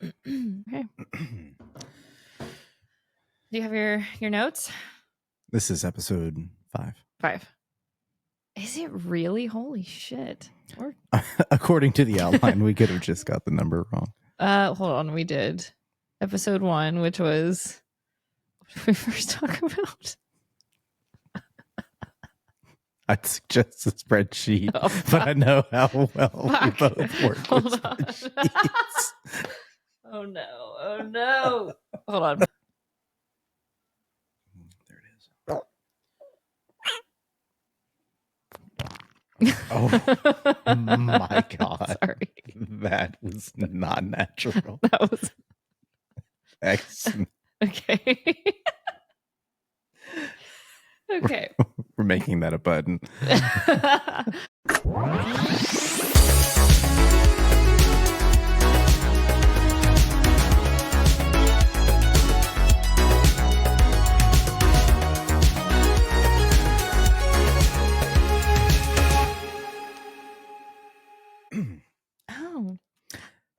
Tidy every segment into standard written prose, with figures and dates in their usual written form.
Okay. Do you have your notes? This is episode 5. 5. Is it really? Holy shit. According to the outline, we could have just got the number wrong. Hold on. We did episode 1, which was what did we first talk about? I'd suggest a spreadsheet, Oh, but I know how well we Fuck. both work with Hold on. spreadsheets. Oh no. Oh no. Hold on. There it is. Oh my God. Sorry. That was not natural. That was Excellent. okay. Okay. We're making that a button. Oh.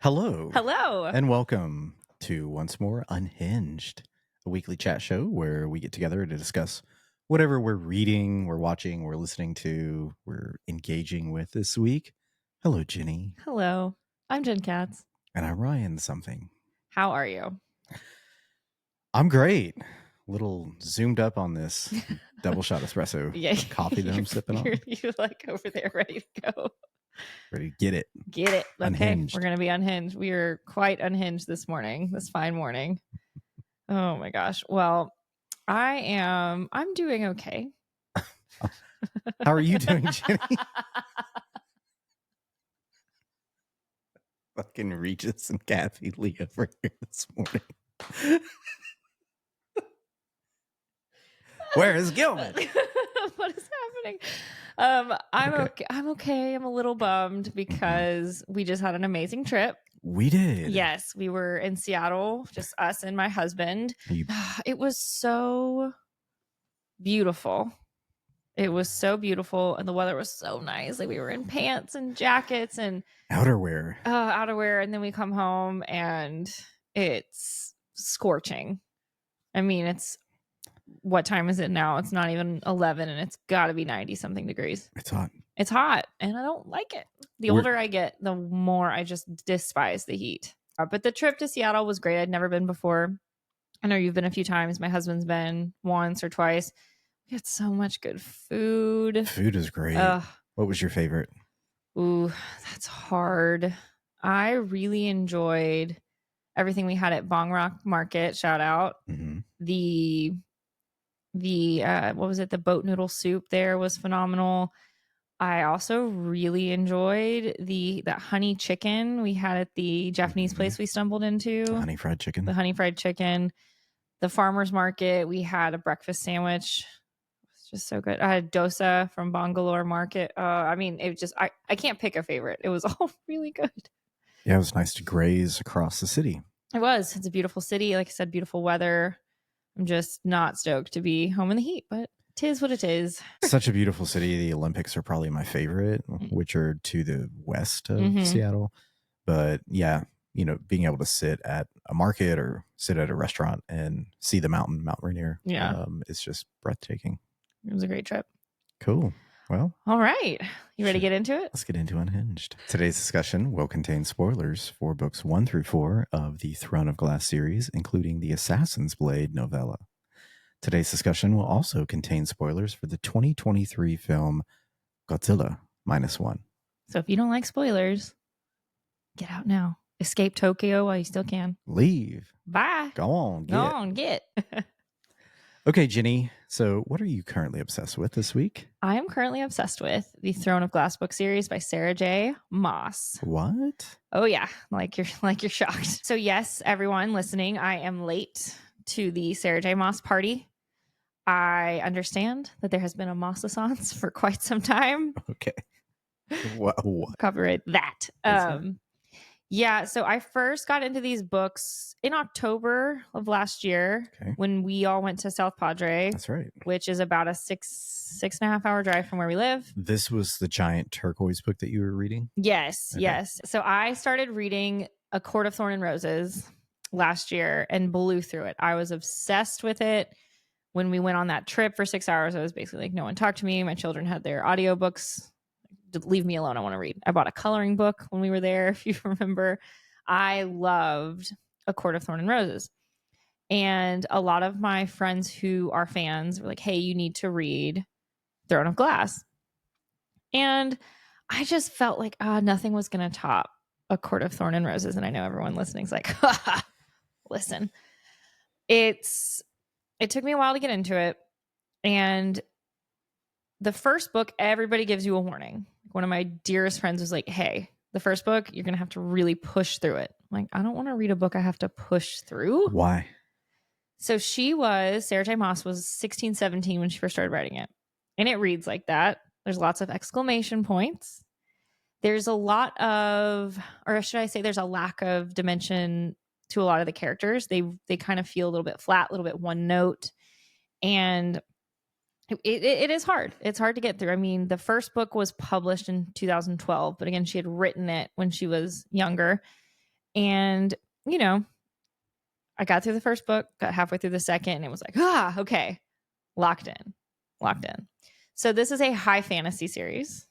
Hello. Hello. And welcome to Once More Unhinged, a weekly chat show where we get together to discuss whatever we're reading, we're watching, we're listening to, we're engaging with this week. Hello, Jenny. Hello. I'm Jen Katz. And I'm Ryan something. How are you? I'm great. Little zoomed up on this double shot espresso coffee that I'm sipping on. You're like over there ready to go. Ready to get it. Get it. Okay. Unhinged. We're going to be unhinged. We are quite unhinged this morning, this fine morning. Oh my gosh. Well, I'm doing okay. How are you doing, Jenny? Fucking Regis and Kathy Lee over here this morning. Where is Gilman? What is happening? I'm okay. I'm okay. I'm a little bummed because we just had an amazing trip. We did. Yes, we were in Seattle, just us and my husband. It was so beautiful. It was so beautiful, and the weather was so nice. Like we were in pants and jackets and outerwear, and then we come home and it's scorching. I mean, what time is it now? It's not even 11, and it's got to be 90 something degrees. It's hot. It's hot, and I don't like it. The older I get, the more I just despise the heat. But the trip to Seattle was great. I'd never been before. I know you've been a few times. My husband's been once or twice. We had so much good food. Food is great. What was your favorite? Ooh, that's hard. I really enjoyed everything we had at Bong Rock Market. Shout out. Mm-hmm. The what was it? The boat noodle soup there was phenomenal. I also really enjoyed that honey chicken we had at the Japanese place we stumbled into. The honey fried chicken. The farmer's market, we had a breakfast sandwich. It was just so good. I had dosa from Bangalore Market. I mean, it was just, I can't pick a favorite. It was all really good. Yeah, it was nice to graze across the city. It was. It's a beautiful city. Like I said, beautiful weather. I'm just not stoked to be home in the heat, but 'tis what it is. Such a beautiful city. The Olympics are probably my favorite, which are to the west of Seattle. But yeah, being able to sit at a market or sit at a restaurant and see the Mount Rainier, it's just breathtaking. It was a great trip. Cool. Well, all right. You ready to get into it? Let's get into Unhinged. Today's discussion will contain spoilers for books 1 through 4 of the Throne of Glass series, including the Assassin's Blade novella. Today's discussion will also contain spoilers for the 2023 film Godzilla Minus. So if you don't like spoilers, get out now. Escape Tokyo while you still can. Leave. Bye. Go on, get. Okay, Jenny. So what are you currently obsessed with this week? I am currently obsessed with the Throne of Glass book series by Sarah J. Maas. What? Oh yeah, like you're shocked. So yes, everyone listening, I am late to the Sarah J. Maas party. I understand that there has been a Maas-a-sance for quite some time. Okay. What? Copyright that. Yeah, so I first got into these books in October of last year when we all went to South Padre. That's right. Which is about a six and a half hour drive from where we live. This was the giant turquoise book that you were reading? Yes, yes. So I started reading A Court of Thorn and Roses last year and blew through it. I was obsessed with it. When we went on that trip for 6 hours, I was basically like, no one talked to me. My children had their audiobooks. Leave me alone. I want to read. I bought a coloring book when we were there, if you remember. I loved A Court of Thorn and Roses. And a lot of my friends who are fans were like, hey, you need to read Throne of Glass. And I just felt like nothing was going to top A Court of Thorn and Roses. And I know everyone listening is like, listen, it took me a while to get into it. And the first book, everybody gives you a warning. One of my dearest friends was like, hey, the first book, you're going to have to really push through it. I'm like, I don't want to read a book I have to push through. Why? So Sarah J. Maas was 16, 17 when she first started writing it. And it reads like that. There's lots of exclamation points. There's a lot of, or should I say there's a lack of dimension to a lot of the characters. They kind of feel a little bit flat, a little bit one note. And it is hard. It's hard to get through. I mean, the first book was published in 2012, but again, she had written it when she was younger. And, you know, I got through the first book, got halfway through the second, and it was like, okay, locked in. So this is a high fantasy series.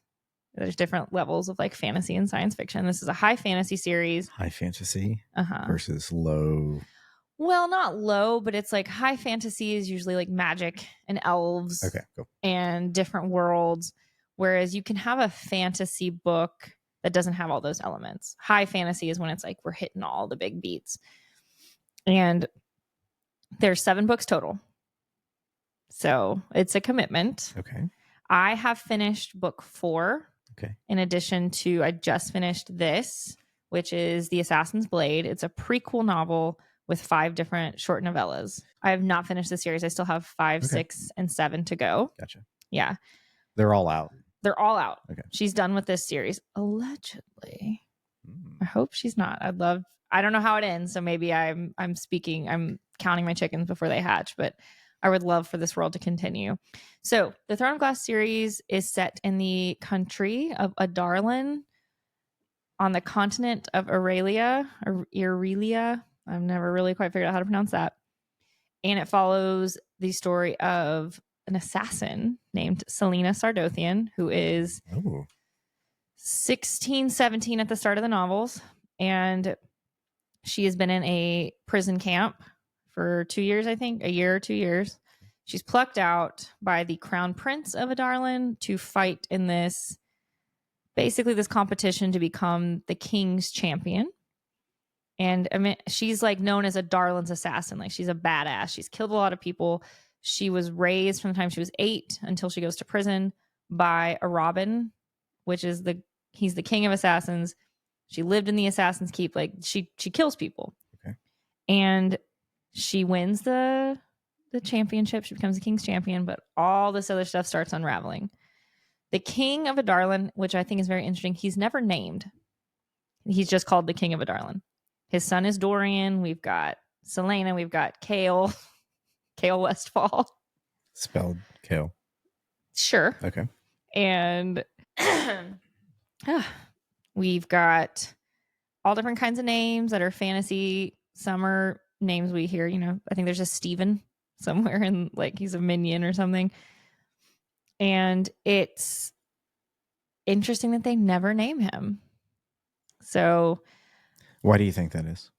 There's different levels of like fantasy and science fiction. This is a high fantasy series. High fantasy versus low. Well, not low, but it's like high fantasy is usually like magic and elves. Okay, cool. And different worlds. Whereas you can have a fantasy book that doesn't have all those elements. High fantasy is when it's like we're hitting all the big beats. And there's 7 books total. So it's a commitment. Okay. I have finished book 4. Okay. In addition to, I just finished this, which is The Assassin's Blade. It's a prequel novel with 5 different short novellas. I have not finished the series. I still have 5, 6, and 7 to go. Gotcha. Yeah. They're all out. They're all out. Okay. She's done with this series. Allegedly. I hope she's not. I don't know how it ends, so maybe I'm counting my chickens before they hatch, but I would love for this world to continue. So the Throne of Glass series is set in the country of Adarlan on the continent of Aurelia. I've never really quite figured out how to pronounce that. And it follows the story of an assassin named Selena Sardothian, who is 16, 17 at the start of the novels. And she has been in a prison camp for 2 years, I think, a year or 2 years. She's plucked out by the crown prince of Adarlan to fight in this competition to become the king's champion. And I mean, she's like known as Adarlan's assassin. Like she's a badass. She's killed a lot of people. She was raised from the time she was 8 until she goes to prison by a Robin, which is he's the king of assassins. She lived in the Assassin's Keep. Like she kills people. Okay. And she wins the championship. She becomes the king's champion, but all this other stuff starts unraveling. The king of Adarlan, which I think is very interesting, he's never named. He's just called the king of Adarlan. His son is Dorian. We've got Selena. We've got Kale Westfall. Spelled Kale. Sure. Okay. And we've got all different kinds of names that are fantasy. Some are names we hear, I think there's a Steven somewhere in like he's a minion or something. And it's interesting that they never name him. So why do you think that is?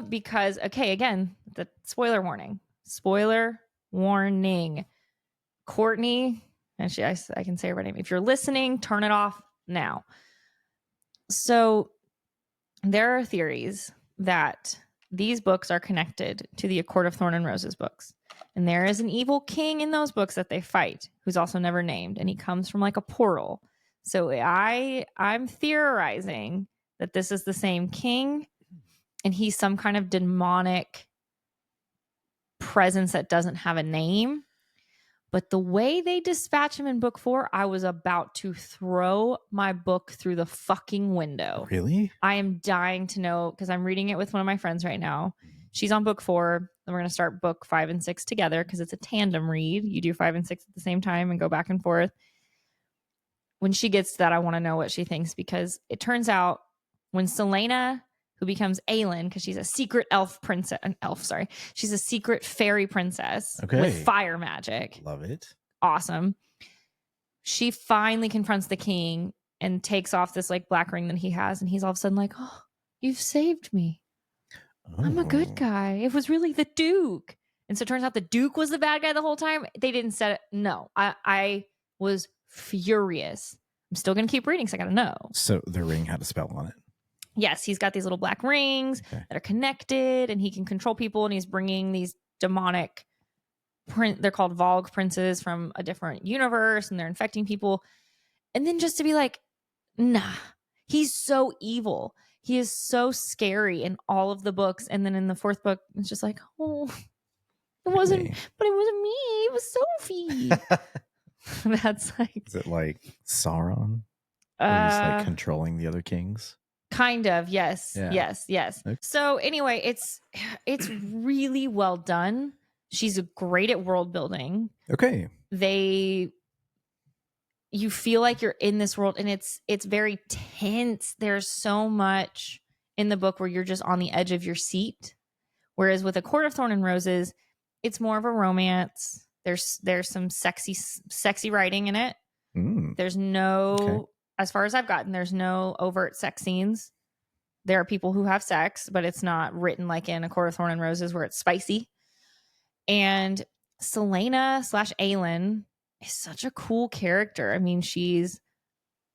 Because, okay, again, the spoiler warning. Courtney, and I can say her name. If you're listening, turn it off now. So there are theories that these books are connected to the A Court of Thorn and Roses books. And there is an evil king in those books that they fight, who's also never named. And he comes from like a portal. So I'm theorizing that this is the same king. And he's some kind of demonic presence that doesn't have a name. But the way they dispatch him in book 4, I was about to throw my book through the fucking window. Really? I am dying to know because I'm reading it with one of my friends right now. She's on book 4. Then we're going to start book 5 and 6 together because it's a tandem read. You do 5 and 6 at the same time and go back and forth. When she gets to that, I want to know what she thinks because it turns out when Selena, who becomes Aelin, because she's a secret she's a secret fairy princess with fire magic. Love it. Awesome. She finally confronts the king and takes off this like black ring that he has, and he's all of a sudden like, "Oh, you've saved me. I'm a good guy. It was really the Duke." And so it turns out the Duke was the bad guy the whole time. They didn't set it. No, I was furious. I'm still going to keep reading because I got to know. So the ring had a spell on it. Yes, he's got these little black rings that are connected, and he can control people, and he's bringing these demonic they're called Vogue princes from a different universe, and they're infecting people. And then just to be like, nah, he's so evil. He is so scary in all of the books. And then in the fourth book, it's just like, oh, it wasn't me. It was Sophie. That's like, is it like Sauron? Where he's like controlling the other kings? Kind of, yes. Yeah. Yes. Okay. So anyway, it's really well done. She's great at world building. Okay. You feel like you're in this world, and it's very tense. There's so much in the book where you're just on the edge of your seat. Whereas with A Court of Thorn and Roses, it's more of a romance. There's some sexy writing in it. There's no, as far as I've gotten, there's no overt sex scenes. There are people who have sex, but it's not written like in A Court of Thorn and Roses where it's spicy. And Selena / Aelin is such a cool character. I mean, she's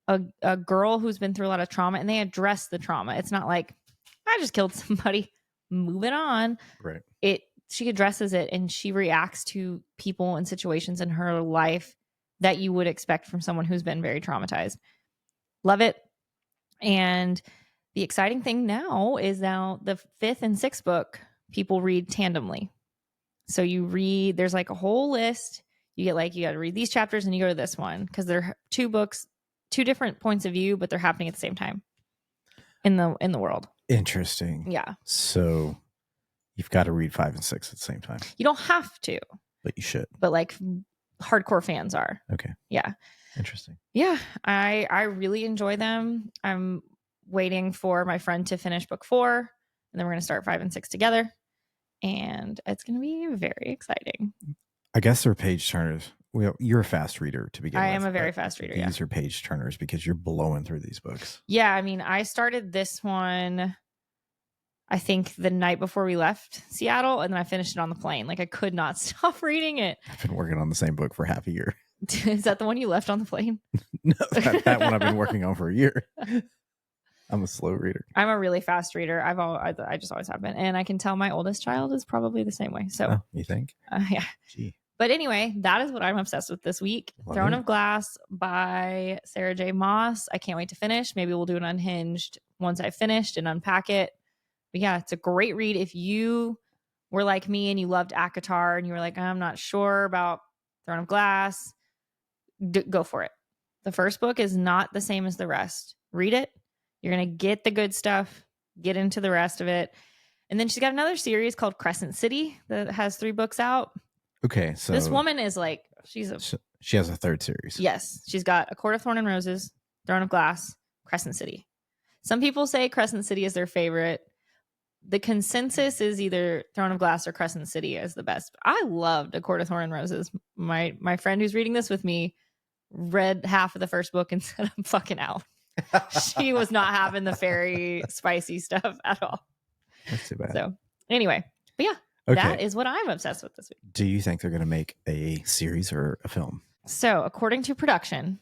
a girl who's been through a lot of trauma, and they address the trauma. It's not like, I just killed somebody, moving on. Right. She addresses it, and she reacts to people and situations in her life that you would expect from someone who's been very traumatized. Love it. And the exciting thing now is the 5th and 6th book, people read tandemly. So you read, there's like a whole list. You got to read these chapters and you go to this one, because they're 2 books, 2 different points of view, but they're happening at the same time in the world. Interesting. Yeah. So you've got to read 5 and 6 at the same time. You don't have to, but you should. But like hardcore fans are. Okay. Yeah. Interesting. Yeah. I really enjoy them. I'm waiting for my friend to finish book 4, and then we're going to start 5 and 6 together. And it's going to be very exciting. I guess they're page turners. Well, you're a fast reader to begin with. I am a very fast reader. These are page turners because you're blowing through these books. Yeah. I mean, I started this one, I think, the night before we left Seattle, and then I finished it on the plane. Like, I could not stop reading it. I've been working on the same book for half a year. Is that the one you left on the plane? No, that one I've been working on for a year. I'm a slow reader. I'm a really fast reader. I just always have been, and I can tell my oldest child is probably the same way. So, you think? Yeah. Gee. But anyway, that is what I'm obsessed with this week. Throne of Glass by Sarah J. Maas. I can't wait to finish. Maybe we'll do an Unhinged once I've finished and unpack it. But yeah, it's a great read. If you were like me and you loved ACOTAR and you were like, I'm not sure about Throne of Glass, go for it. The first book is not the same as the rest. Read it. You're going to get the good stuff, get into the rest of it. And then she's got another series called Crescent City that has 3 books out. Okay. So this woman is like, she has a 3rd series. Yes. She's got A Court of Thorn and Roses, Throne of Glass, Crescent City. Some people say Crescent City is their favorite. The consensus is either Throne of Glass or Crescent City as the best. I loved A Court of Thorn and Roses. My friend who's reading this with me read half of the first book and said, I'm fucking out. She was not having the fairy spicy stuff at all. That's too bad. So anyway, but yeah, that is what I'm obsessed with this week. Do you think they're going to make a series or a film? So according to production,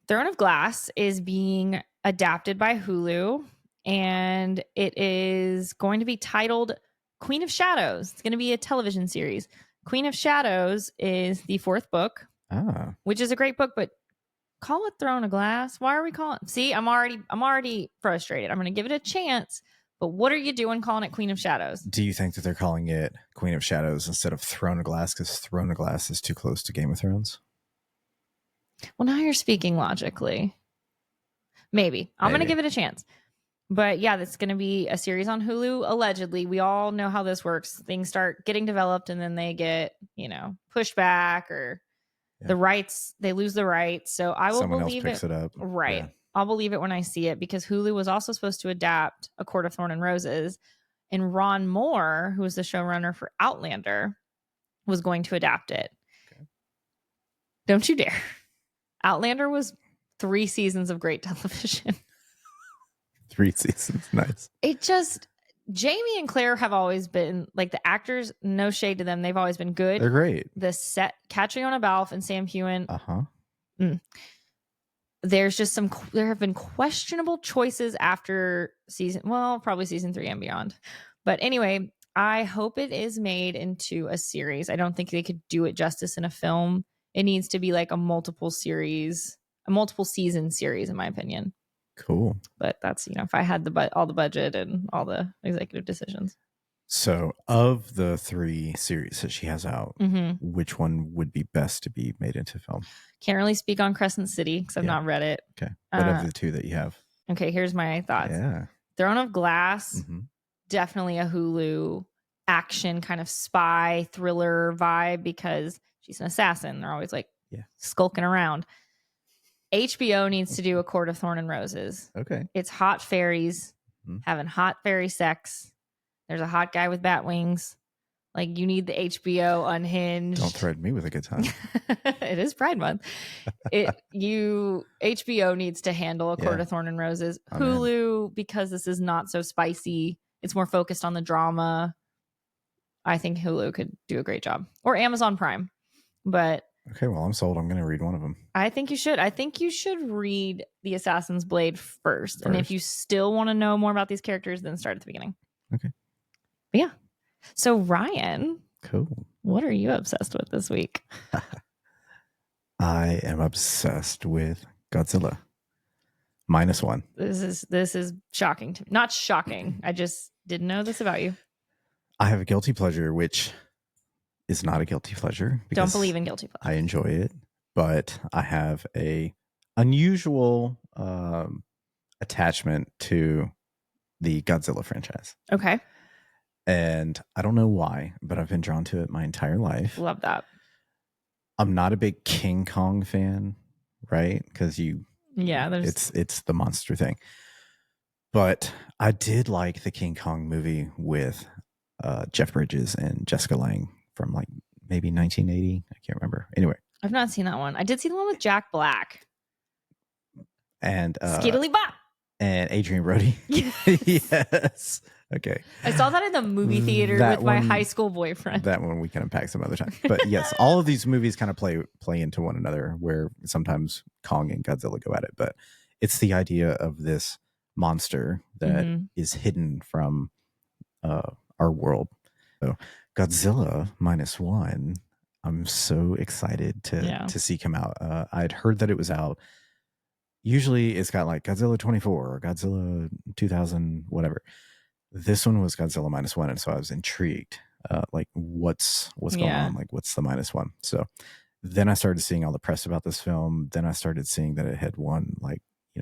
Throne of Glass is being adapted by Hulu, and it is going to be titled Queen of Shadows. It's going to be a television series. Queen of Shadows is the 4th book, which is a great book, but call it Throne of Glass. Why are we calling it? See, I'm already frustrated. I'm going to give it a chance, but what are you doing calling it Queen of Shadows? Do you think that they're calling it Queen of Shadows instead of Throne of Glass because Throne of Glass is too close to Game of Thrones? Well, now you're speaking logically. Maybe. I'm going to give it a chance. But yeah, that's going to be a series on Hulu, allegedly. We all know how this works. Things start getting developed and then they get, pushed back, or the rights, they lose the rights. So I will Someone believe else picks it up. Right. Yeah. I'll believe it when I see it, because Hulu was also supposed to adapt A Court of Thorn and Roses, and Ron Moore, who was the showrunner for Outlander, was going to adapt it. Okay. Don't you dare. Outlander was 3 seasons of great television. 3 seasons. Nice. It just, Jamie and Claire have always been, like, the actors, no shade to them, they've always been good. They're great. The set, Catriona Balfe and Sam Heughan. There's just there have been questionable choices after probably season 3 and beyond. But anyway, I hope it is made into a series. I don't think they could do it justice in a film. It needs to be like a multiple season series, in my opinion. Cool. But that's, if I had all the budget and all the executive decisions. So of the 3 series that she has out, which one would be best to be made into film? Can't really speak on Crescent City because I've not read it. Okay. What of the 2 that you have? Okay, here's my thoughts. Yeah. Throne of Glass, definitely a Hulu action kind of spy thriller vibe, because she's an assassin. They're always like skulking around. HBO needs to do A Court of Thorn and Roses. Okay. It's hot fairies having hot fairy sex. There's a hot guy with bat wings. Like, you need the HBO Unhinged. Don't threaten me with a good time. It is Pride Month. HBO needs to handle A Court of Thorn and Roses. Hulu, because this is not so spicy, it's more focused on the drama. I think Hulu could do a great job, or Amazon Prime. But okay, well, I'm sold. I'm going to read one of them. I think you should. I think you should read The Assassin's Blade first. And if you still want to know more about these characters, then start at the beginning. Okay. But yeah. So Ryan, cool. What are you obsessed with this week? I am obsessed with Godzilla -1. This is shocking to me. Not shocking. I just didn't know this about you. I have a guilty pleasure, which is not a guilty pleasure. Don't believe in guilty pleasure. I enjoy it, but I have a unusual attachment to the Godzilla franchise. Okay. And I don't know why, but I've been drawn to it my entire life. Love that. I'm not a big King Kong fan, right? Because it's the monster thing. But I did like the King Kong movie with Jeff Bridges and Jessica Lange from like maybe 1980. I can't remember. Anyway, I've not seen that one. I did see the one with Jack Black and Skiddly Bop and Adrian Brody. Yes. Okay. I saw that in the movie theater with my high school boyfriend. That one we can unpack some other time. But yes, all of these movies kind of play into one another, where sometimes Kong and Godzilla go at it. But it's the idea of this monster that is hidden from our world. So Godzilla -1, I'm so excited to see come out. I'd heard that it was out. Usually it's got like Godzilla 24 or Godzilla 2000, whatever. This one was Godzilla -1, and so I was intrigued. Like what's going on? Like, what's the -1? So then I started seeing all the press about this film. Then I started seeing that it had won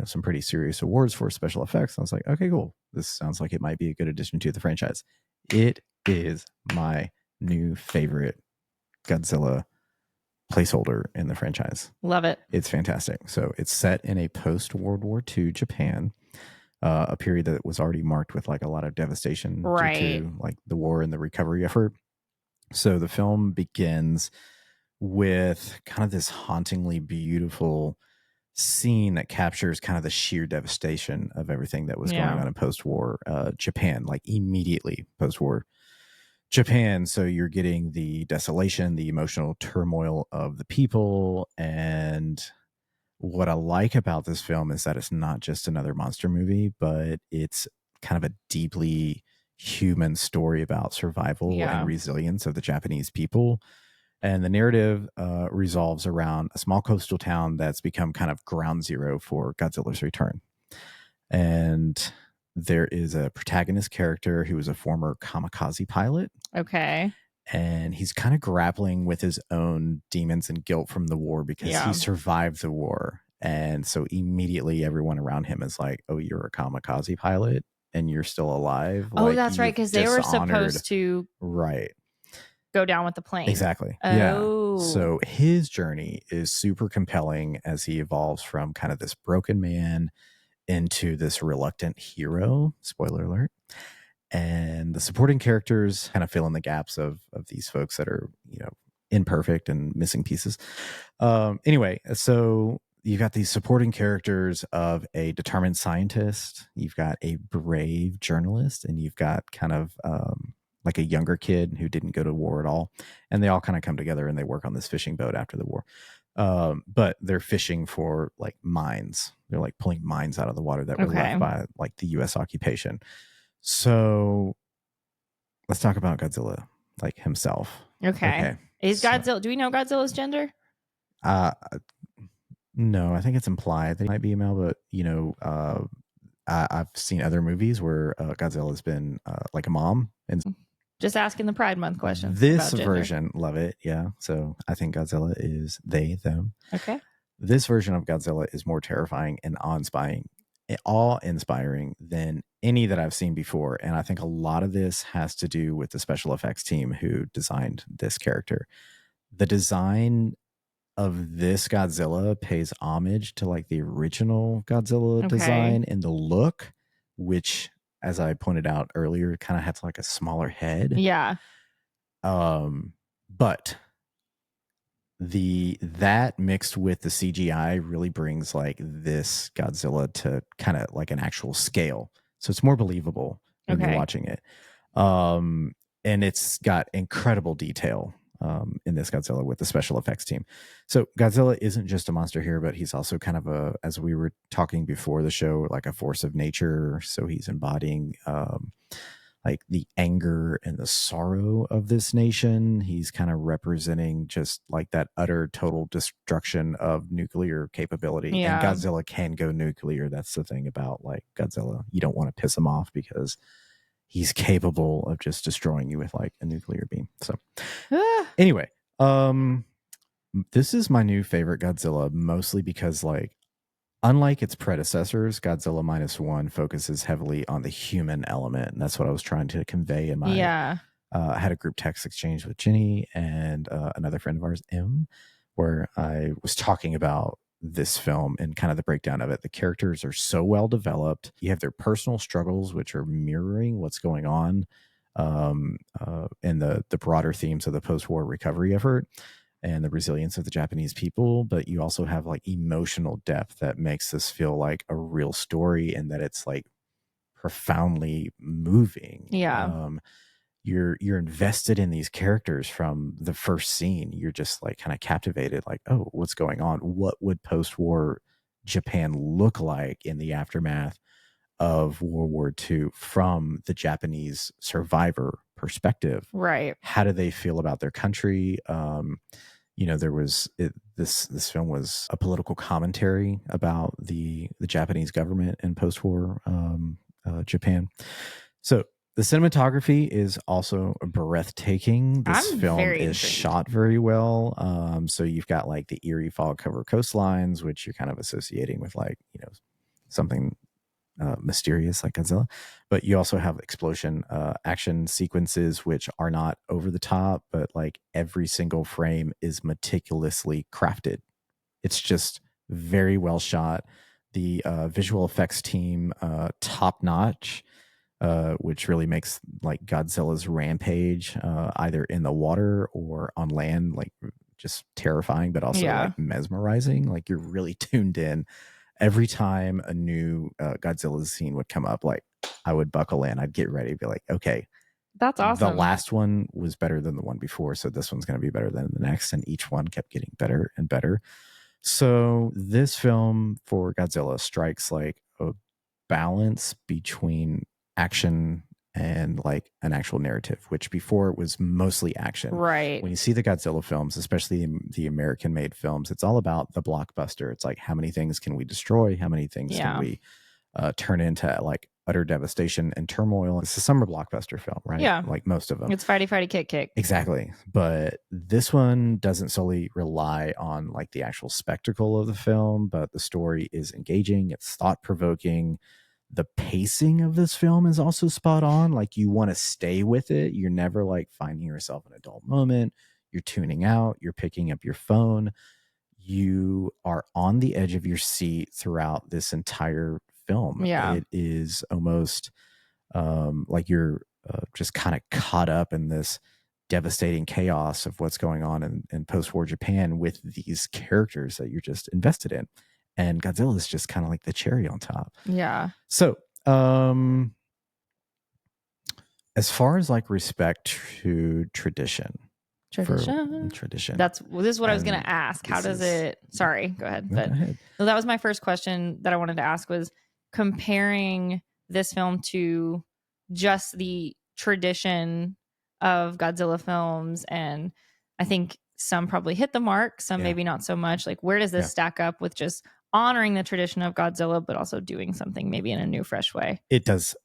some pretty serious awards for special effects. I was like, okay, cool. This sounds like it might be a good addition to the franchise. It is my new favorite Godzilla placeholder in the franchise. Love it. It's fantastic. So it's set in a post-World War II Japan. A period that was already marked with like a lot of devastation due to like the war and the recovery effort. So the film begins with kind of this hauntingly beautiful scene that captures kind of the sheer devastation of everything that was going on in post-war Japan, like immediately post-war Japan. So you're getting the desolation, the emotional turmoil of the people. And what I like about this film is that it's not just another monster movie, but it's kind of a deeply human story about survival and resilience of the Japanese people. And the narrative revolves around a small coastal town that's become kind of ground zero for Godzilla's return. And there is a protagonist character who is a former kamikaze pilot. Okay. And he's kind of grappling with his own demons and guilt from the war because he survived the war. And so immediately everyone around him is like, oh, you're a kamikaze pilot and you're still alive. Oh, that's right. Because they were supposed to. Right. go down with the plane. Exactly. Oh. Yeah. So his journey is super compelling as he evolves from kind of this broken man into this reluctant hero. Spoiler alert. And the supporting characters kind of fill in the gaps of these folks that are, imperfect and missing pieces. Anyway, so you've got these supporting characters of a determined scientist, you've got a brave journalist, and you've got kind of like a younger kid who didn't go to war at all. And they all kind of come together and they work on this fishing boat after the war. But they're fishing for like mines. They're like pulling mines out of the water that were left by like the US occupation. So let's talk about Godzilla, like himself. Okay. Is Godzilla, do we know Godzilla's gender? No, I think it's implied that he might be a male, but I've seen other movies where Godzilla has been like a mom. And just asking the Pride Month question. This version, love it. Yeah. So I think Godzilla is they, them. Okay. This version of Godzilla is more terrifying and awe-inspiring than any that I've seen before. And I think a lot of this has to do with the special effects team who designed this character. The design of this Godzilla pays homage to like the original Godzilla design and the look, which, as I pointed out earlier, kind of has like a smaller head. Yeah. But that mixed with the CGI really brings like this Godzilla to kind of like an actual scale. So it's more believable when you're watching it. And it's got incredible detail in this Godzilla with the special effects team. So Godzilla isn't just a monster here, but he's also kind of as we were talking before the show, like a force of nature. So he's embodying like the anger and the sorrow of this nation. He's kind of representing just like that utter total destruction of nuclear capability. Yeah. And Godzilla can go nuclear. That's the thing about like Godzilla. You don't want to piss him off because he's capable of just destroying you with like a nuclear beam. So anyway, this is my new favorite Godzilla, mostly because like, unlike its predecessors, Godzilla Minus One focuses heavily on the human element. And that's what I was trying to convey in my, I had a group text exchange with Jeanne and another friend of ours, M, where I was talking about this film and kind of the breakdown of it. The characters are so well developed. You have their personal struggles, which are mirroring what's going on in the broader themes of the post-war recovery effort and the resilience of the Japanese people. But you also have like emotional depth that makes this feel like a real story and that it's like profoundly moving. Yeah. You're invested in these characters from the first scene. You're just like kind of captivated, like, oh, what's going on? What would post-war Japan look like in the aftermath of World War II from the Japanese survivor perspective? Right. How do they feel about their country? There was this film was a political commentary about the Japanese government in post-war Japan. So the cinematography is also breathtaking. This film is shot very well. So you've got like the eerie fog cover coastlines, which you're kind of associating with like, something mysterious like Godzilla. But you also have explosion action sequences, which are not over the top, but like every single frame is meticulously crafted. It's just very well shot. The visual effects team, top notch. Which really makes like Godzilla's rampage either in the water or on land like just terrifying, but also like mesmerizing. Like you're really tuned in every time a new Godzilla scene would come up. Like I would buckle in, I'd get ready to be like, okay, that's awesome. The last one was better than the one before, so this one's going to be better than the next, and each one kept getting better and better. So this film for Godzilla strikes like a balance between action and like an actual narrative, which before it was mostly action. Right. When you see the Godzilla films, especially the American made films, it's all about the blockbuster. It's like, how many things can we destroy? How many things can we turn into like utter devastation and turmoil? It's a summer blockbuster film, right? Yeah. Like most of them. It's fighty, fighty, kick, kick. Exactly. But this one doesn't solely rely on like the actual spectacle of the film, but the story is engaging. It's thought provoking. The pacing of this film is also spot on. Like, you want to stay with it. You're never like finding yourself in a dull moment. You're tuning out. You're picking up your phone. You are on the edge of your seat throughout this entire film. Yeah. It is almost like you're just kind of caught up in this devastating chaos of what's going on in post-war Japan with these characters that you're just invested in. And Godzilla is just kind of like the cherry on top. Yeah. So, as far as like respect to tradition. Tradition. This is what I was going to ask. How does it? Sorry, go ahead. But go ahead. So that was my first question that I wanted to ask, was comparing this film to just the tradition of Godzilla films. And I think some probably hit the mark, some maybe not so much. Like, where does this stack up with just honoring the tradition of Godzilla, but also doing something maybe in a new, fresh way? It does.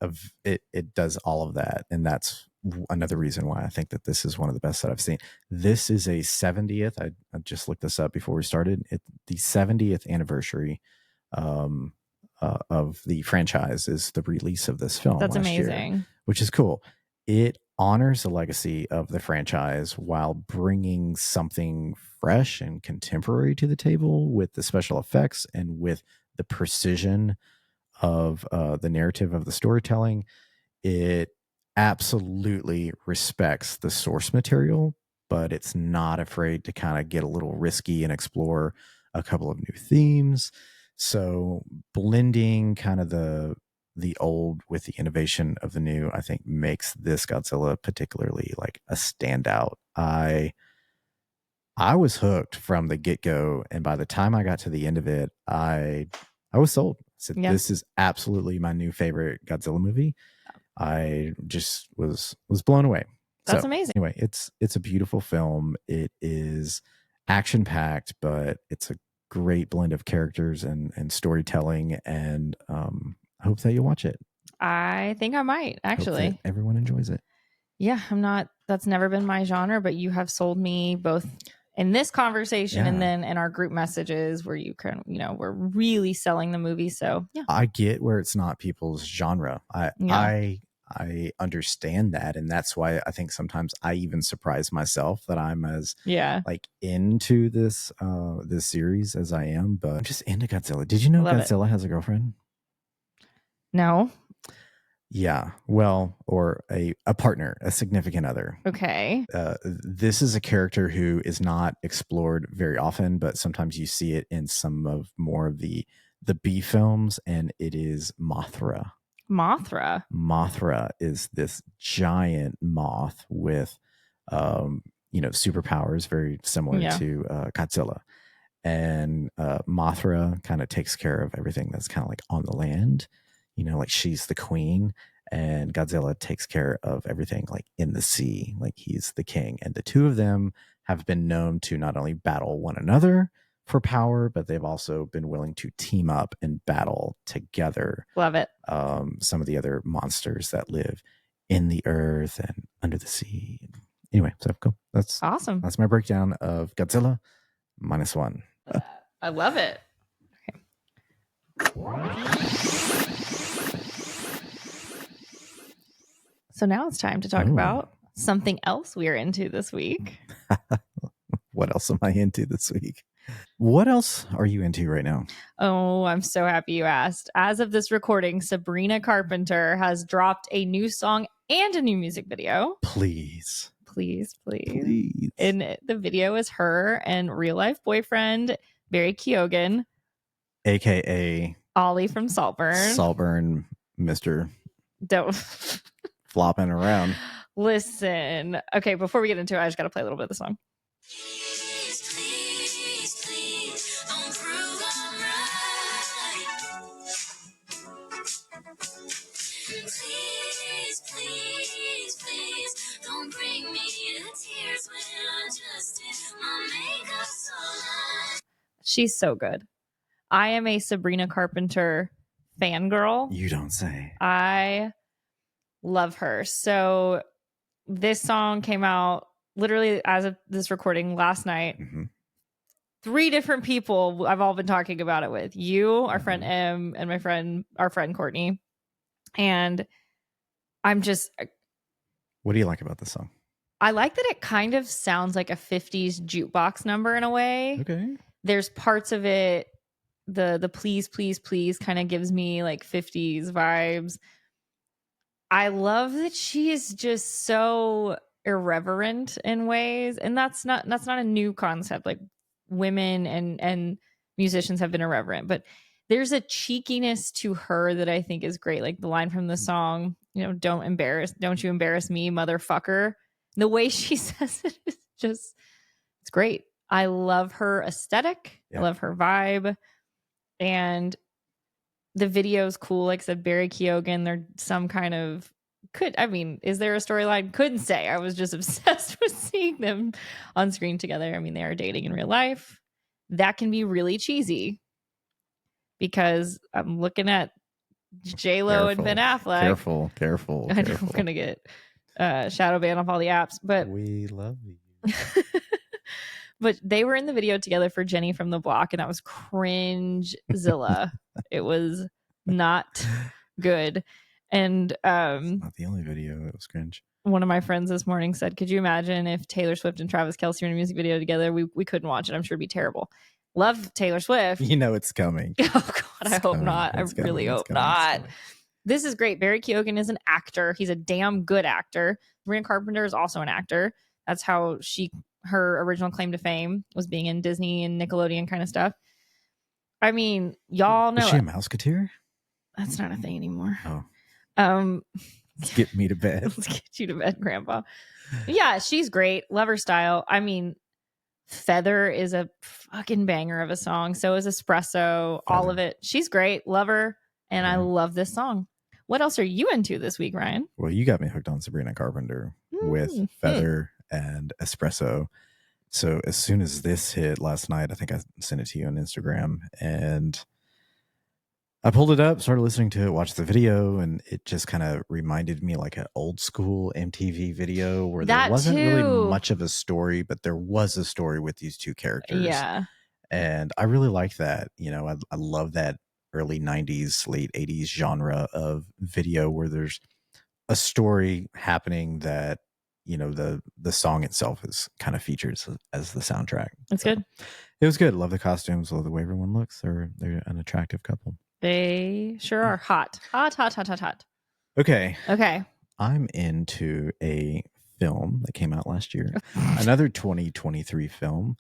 It does all of that. And that's another reason why I think that this is one of the best that I've seen. This is a 70th. I just looked this up before we started. The 70th anniversary of the franchise is the release of this film. That's amazing. Year, which is cool. It honors the legacy of the franchise while bringing something fresh and contemporary to the table with the special effects and with the precision of the narrative of the storytelling. It absolutely respects the source material, but it's not afraid to kind of get a little risky and explore a couple of new themes. So blending kind of the old with the innovation of the new, I think makes this Godzilla particularly like a standout. I was hooked from the get-go, and by the time I got to the end of it, I was sold. I said, this is absolutely my new favorite Godzilla movie. I just was blown away. That's amazing. Anyway, it's a beautiful film. It is action-packed, but it's a great blend of characters and storytelling, and I hope that you'll watch it. I think I might, actually. Everyone enjoys it. Yeah, that's never been my genre, but you have sold me both in this conversation and then in our group messages where you can, we're really selling the movie. So yeah, I get where it's not people's genre. I understand that, and that's why I think sometimes I even surprise myself that I'm as like into this this series as I am. But I'm just into Godzilla. Did you know Godzilla has a girlfriend? No. Yeah, well, or a partner, a significant other. Okay. This is a character who is not explored very often, but sometimes you see it in some of more of the B films, and it is Mothra. Mothra is this giant moth with, superpowers very similar to Godzilla. And Mothra kind of takes care of everything that's kind of like on the land. Like she's the queen, and Godzilla takes care of everything like in the sea, like he's the king. And the two of them have been known to not only battle one another for power, but they've also been willing to team up and battle together. Love it. Some of the other monsters that live in the earth and under the sea. Anyway, so cool. That's awesome. That's my breakdown of Godzilla -1. I love it. So now it's time to talk about something else we are into this week. What else am I into this week? What else are you into right now? Oh, I'm so happy you asked. As of this recording, Sabrina Carpenter has dropped a new song and a new music video. Please. And the video is her and real life boyfriend, Barry Keoghan. AKA Ollie from Saltburn. Saltburn, Mr. Don't. Flopping around. Listen. Okay, before we get into it, I just got to play a little bit of the song. Please, don't prove I'm right. Please, don't bring me to tears when I just did my makeup so long. She's so good. I am a Sabrina Carpenter fangirl. You don't say. I love her. So this song came out literally as of this recording last night. Mm-hmm. 3 different people I've all been talking about it with. You, our friend M, and our friend Courtney. And I'm just, What do you like about this song? I like that it kind of sounds like a 50s jukebox number in a way. Okay. There's parts of it, the please, please, please kind of gives me like 50s vibes. I love that she is just so irreverent in ways, and that's not a new concept. Like women and musicians have been irreverent, but there's a cheekiness to her that I think is great. Like the line from the song, don't you embarrass me, motherfucker. The way she says it is just, it's great. I love her aesthetic. Yeah. I love her vibe, and the video's cool. Like I said, Barry Keoghan, they're some kind of is there a storyline? Couldn't say. I was just obsessed with seeing them on screen together. I mean, they are dating in real life. That can be really cheesy because I'm looking at J-Lo and Ben Affleck. Careful. I know I'm going to get shadow banned off all the apps, but we love you. But they were in the video together for Jenny from the Block, and that was cringe-zilla. It was not good. And It's not the only video. It was cringe. One of my friends this morning said, could you imagine if Taylor Swift and Travis Kelce were in a music video together? We couldn't watch it. I'm sure it'd be terrible. Love Taylor Swift. You know it's coming. Oh, God, I hope not. I really hope not. This is great. Barry Keoghan is an actor. He's a damn good actor. Sabrina Carpenter is also an actor. That's how her original claim to fame was being in Disney and Nickelodeon kind of stuff. I mean, y'all know. Is she a Mouseketeer? That's not a thing anymore. Oh. Let's get me to bed. Let's get you to bed, Grandpa. Yeah, she's great. Love her style. I mean, Feather is a fucking banger of a song. So is Espresso. All of it. She's great. Love her. And I love this song. What else are you into this week, Ryan? Well, you got me hooked on Sabrina Carpenter with Feather and Espresso. So as soon as this hit last night, I think I sent it to you on Instagram, and I pulled it up, started listening to it, watched the video, and it just kind of reminded me like an old school MTV video where there wasn't really much of a story, but there was a story with these two characters. Yeah. And I really like that. I love that early 90s, late 80s genre of video where there's a story happening that, the song itself is kind of features as the soundtrack. That's good. It was good. Love the costumes. Love the way everyone looks. They're an attractive couple. They sure are hot. Hot. Okay. Okay. I'm into a film that came out last year. Another 2023 film.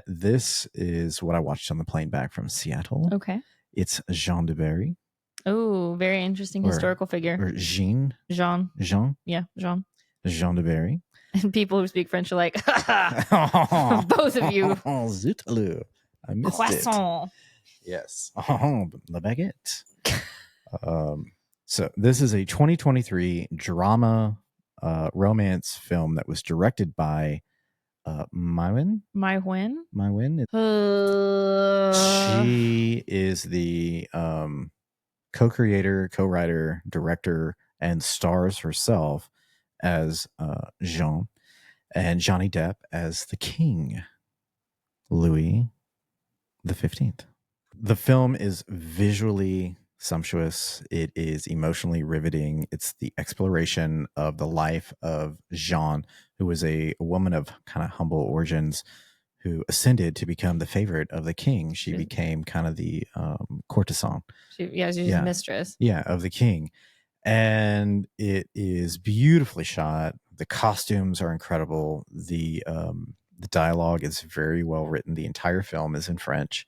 This is what I watched on the plane back from Seattle. Okay. It's Jeanne de Barry. Oh, very interesting historical figure. Or Jeanne. Jean. Yeah, Jean. Jeanne de Barry. And people who speak French are like, both of you. Zut allure. I missed Croissant. It. Yes. La baguette. So this is a 2023 drama romance film that was directed by Maïwenn. She is the co-creator, co-writer, director, and stars herself as Jeanne, and Johnny Depp as the King, Louis the 15th. The film is visually sumptuous. It is emotionally riveting. It's the exploration of the life of Jeanne, who was a woman of kind of humble origins who ascended to become the favorite of the king. She became kind of the courtesan. She's a mistress. Yeah, of the king. And it is beautifully shot. The costumes are incredible. The dialogue is very well written. The entire film is in French.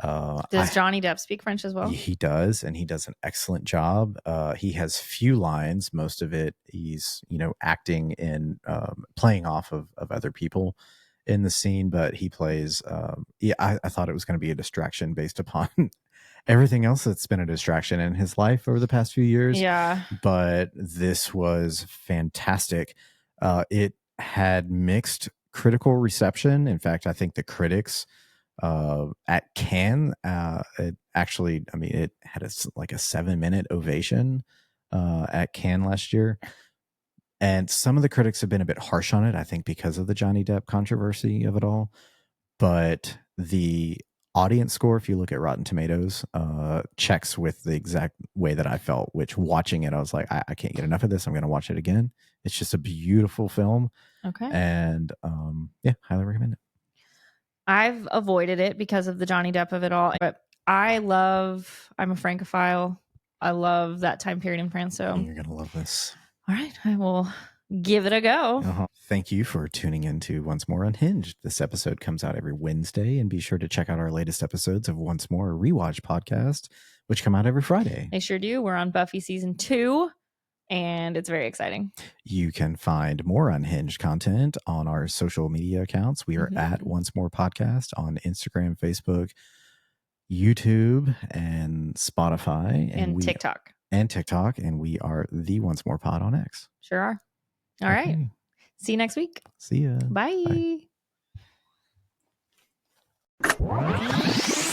Does Johnny Depp speak French as well? He does, and he does an excellent job. He has few lines. Most of it, he's acting in playing off of other people in the scene, but he plays. I thought it was going to be a distraction based upon everything else that's been a distraction in his life over the past few years. Yeah, but this was fantastic. It had mixed critical reception. In fact, I think the critics at Cannes, it had a 7-minute ovation at Cannes last year. And some of the critics have been a bit harsh on it, I think, because of the Johnny Depp controversy of it all. But the audience score, if you look at Rotten Tomatoes, checks with the exact way that I felt, which watching it, I was like, I can't get enough of this. I'm going to watch it again. It's just a beautiful film. Okay. And yeah, highly recommend it. I've avoided it because of the Johnny Depp of it all. But I'm a Francophile. I love that time period in France. So You're going to love this. All right. I will give it a go. Thank you for tuning in to Once More Unhinged. This episode comes out every Wednesday, and be sure to check out our latest episodes of Once More Rewatch podcast, which come out every Friday. They sure do. We're on Buffy season 2, and it's very exciting. You can find more Unhinged content on our social media accounts. We are at Once More Podcast on Instagram, Facebook, YouTube, and Spotify. And TikTok. And TikTok. And we are the Once More Pod on X. Sure are. All right. See you next week. See ya. Bye. Bye.